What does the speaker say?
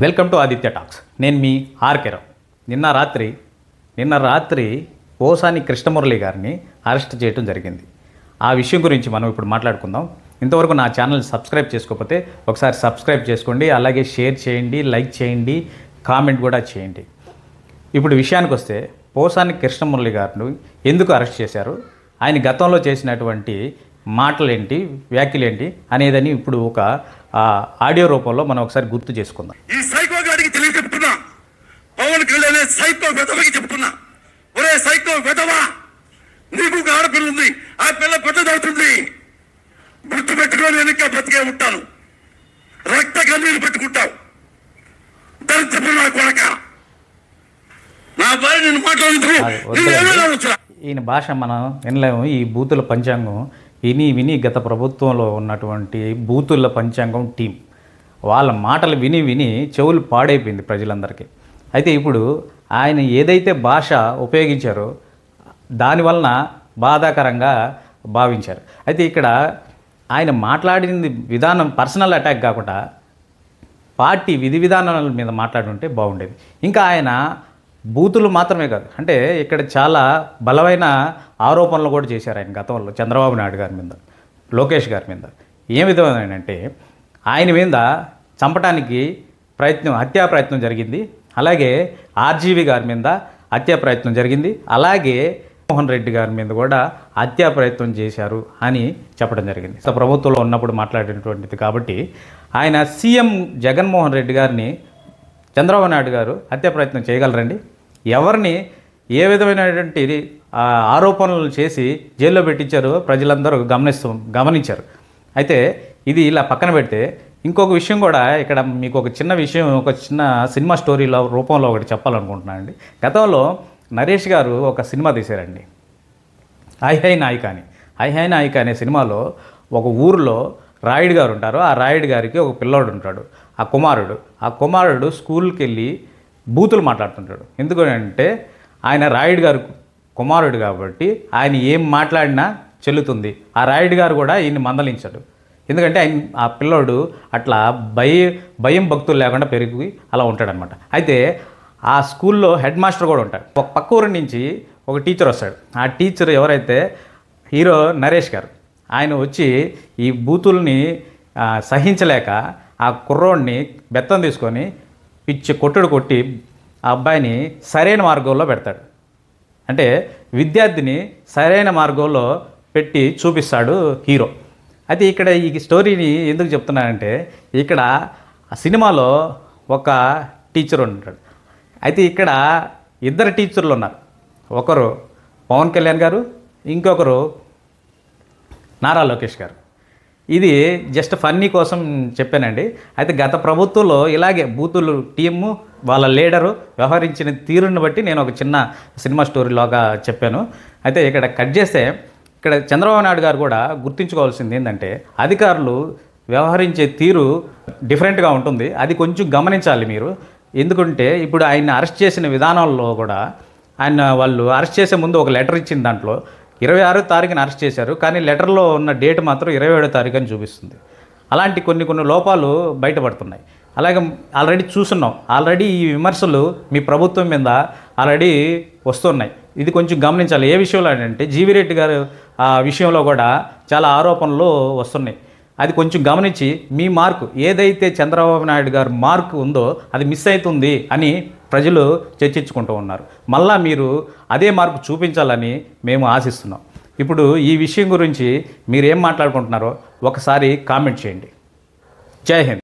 Welcome to Aditya talks. నేను మీ RK రావు. నిన్న రాత్రి పోసాని కృష్ణమురళి గారిని అరెస్ట్ చేయడం జరిగింది. ఆ విషయం గురించి మనం ఇప్పుడు మాట్లాడుకుందాం. ఇంతవరకు నా ఛానల్ సబ్స్క్రైబ్ చేసుకోకపోతే ఒకసారి సబ్స్క్రైబ్ చేసుకోండి, అలాగే షేర్ చేయండి, లైక్ చేయండి, కామెంట్ కూడా చేయండి. ఇప్పుడు విషయానికి వస్తే పోసాని కృష్ణమురళి గారిని ఎందుకు అరెస్ట్ చేశారు, ఆయన గతంలో చేసినటువంటి మాటలేంటి, వ్యాఖ్యలేంటి అనేదని ఇప్పుడు ఒక ఆడియో రూపంలో మనం ఒకసారి గుర్తు చేసుకుందాం. ఈ సైకో గారికి తెలియ చెప్తున్నా, పవన్ కళ్యాణ్ సైకో వెధవకి చెప్తున్నా, ఒరే సైకో వెధవా, నీకు ఒక ఆడపిల్ల ఉంది, ఆ పిల్ల పెద్దదవుతుంది, గుర్తు పెట్టుకో, నేను ఇంకా బతికే ఉంటాను, రక్త కన్నీరు పెట్టుకుంటావు, దాన్ని చెప్పు నా కొడక, నా భార్య నేను మాట్లాడుతూ ఈయన భాష మనం వినలేము. ఈ బూతుల పంచాంగం విని గత ప్రభుత్వంలో ఉన్నటువంటి బూతుల పంచాంగం టీం వాళ్ళ మాటలు విని చెవులు పాడైపోయింది ప్రజలందరికీ. అయితే ఇప్పుడు ఆయన ఏదైతే భాష ఉపయోగించారో దానివలన బాధాకరంగా భావించారు. అయితే ఇక్కడ ఆయన మాట్లాడింది విధానం పర్సనల్ అటాక్ కాకుండా పార్టీ విధి విధానాల మీద మాట్లాడుంటే బాగుండేది. ఇంకా ఆయన బూతులు మాత్రమే కాదు, అంటే ఇక్కడ చాలా బలమైన ఆరోపణలు కూడా చేశారు ఆయన గతంలో చంద్రబాబు నాయుడు గారి మీద, లోకేష్ గారి మీద. ఏ విధమైనంటే ఆయన మీద చంపడానికి హత్యా ప్రయత్నం జరిగింది, అలాగే ఆర్జీవి గారి మీద హత్యా ప్రయత్నం జరిగింది, అలాగే మోహన్ రెడ్డి గారి మీద కూడా హత్యా ప్రయత్నం చేశారు అని చెప్పడం జరిగింది. ప్రభుత్వంలో ఉన్నప్పుడు మాట్లాడినటువంటిది కాబట్టి ఆయన సీఎం జగన్మోహన్ రెడ్డి గారిని చంద్రబాబు నాయుడు గారు హత్యా ప్రయత్నం చేయగలరండి? ఎవరిని ఏ విధమైనటువంటి ఆరోపణలు చేసి జైల్లో పెట్టించారో ప్రజలందరూ గమనించారు. అయితే ఇది ఇలా పక్కన పెడితే ఇంకొక విషయం కూడా ఇక్కడ మీకు ఒక చిన్న సినిమా స్టోరీలో రూపంలో ఒకటి చెప్పాలనుకుంటున్నానండి. గతంలో నరేష్ గారు ఒక సినిమా తీశారండి, హై నాయిక అనే సినిమాలో ఒక ఊరిలో రాయుడు గారు ఉంటారు. ఆ రాయుడు గారికి ఒక పిల్లోడు ఉంటాడు, ఆ కుమారుడు స్కూల్కి వెళ్ళి బూతులు మాట్లాడుతుంటాడు. ఎందుకంటే ఆయన రాయుడు గారు కుమారుడు కాబట్టి ఆయన ఏం మాట్లాడినా చెల్లుతుంది. ఆ రాయుడు గారు కూడా ఈయన్ని మందలించాడు, ఎందుకంటే ఆయన ఆ పిల్లోడు అట్లా భయం భక్తులు లేకుండా పెరిగి అలా ఉంటాడనమాట. అయితే ఆ స్కూల్లో హెడ్ మాస్టర్ కూడా ఉంటాడు. ఒక పక్క ఊరి నుంచి ఒక టీచర్ వస్తాడు. ఆ టీచర్ ఎవరైతే హీరో నరేష్ గారు, ఆయన వచ్చి ఈ బూతుల్ని సహించలేక ఆ కుర్రోడిని బెత్తం తీసుకొని పిచ్చి కొట్టి ఆ అబ్బాయిని సరైన మార్గంలో పెడతాడు. అంటే విద్యార్థిని సరైన మార్గంలో పెట్టి చూపిస్తాడు హీరో. అయితే ఇక్కడ ఈ స్టోరీని ఎందుకు చెప్తున్నానంటే ఇక్కడ ఆ సినిమాలో ఒక టీచర్ ఉంటాడు. అయితే ఇక్కడ ఇద్దరు టీచర్లు ఉన్నారు, ఒకరు పవన్ కళ్యాణ్ గారు, ఇంకొకరు నారా లోకేష్ గారు. ఇది జస్ట్ ఫన్నీ కోసం చెప్పానండి. అయితే గత ప్రభుత్వంలో ఇలాగే బూతులు టీము వాళ్ళ లీడరు వ్యవహరించిన తీరుని బట్టి నేను ఒక చిన్న సినిమా స్టోరీలాగా చెప్పాను. అయితే ఇక్కడ కట్ చేస్తే ఇక్కడ చంద్రబాబు నాయుడు గారు కూడా గుర్తుంచుకోవాల్సింది ఏంటంటే అధికారులు వ్యవహరించే తీరు డిఫరెంట్గా ఉంటుంది, అది కొంచెం గమనించాలి మీరు. ఎందుకంటే ఇప్పుడు ఆయన అరెస్ట్ చేసిన విధానంలో కూడా వాళ్ళు అరెస్ట్ చేసే ముందు ఒక లెటర్ ఇచ్చిన దాంట్లో 26వ తారీఖున అరెస్ట్ చేశారు, కానీ లెటర్లో ఉన్న డేట్ మాత్రం 27వ తారీఖు అని చూపిస్తుంది. అలాంటి కొన్ని లోపాలు బయటపడుతున్నాయి. అలాగే ఆల్రెడీ చూస్తున్నాం, ఆల్రెడీ ఈ విమర్శలు మీ ప్రభుత్వం మీద ఆల్రెడీ వస్తున్నాయి. ఇది కొంచెం గమనించాలి. ఏ విషయంలో అంటే జీవిరెడ్డి గారు ఆ విషయంలో కూడా చాలా ఆరోపణలు వస్తున్నాయి. అది కొంచెం గమనించి మీ మార్కు ఏదైతే చంద్రబాబు నాయుడు గారు మార్కు ఉందో అది మిస్ అవుతుంది అని ప్రజలు చర్చించుకుంటూ ఉన్నారు. మళ్ళా మీరు అదే మార్కు చూపించాలని మేము ఆశిస్తున్నాం. ఇప్పుడు ఈ విషయం గురించి మీరు ఏం మాట్లాడుకుంటున్నారో ఒకసారి కామెంట్ చేయండి. జై హింద్.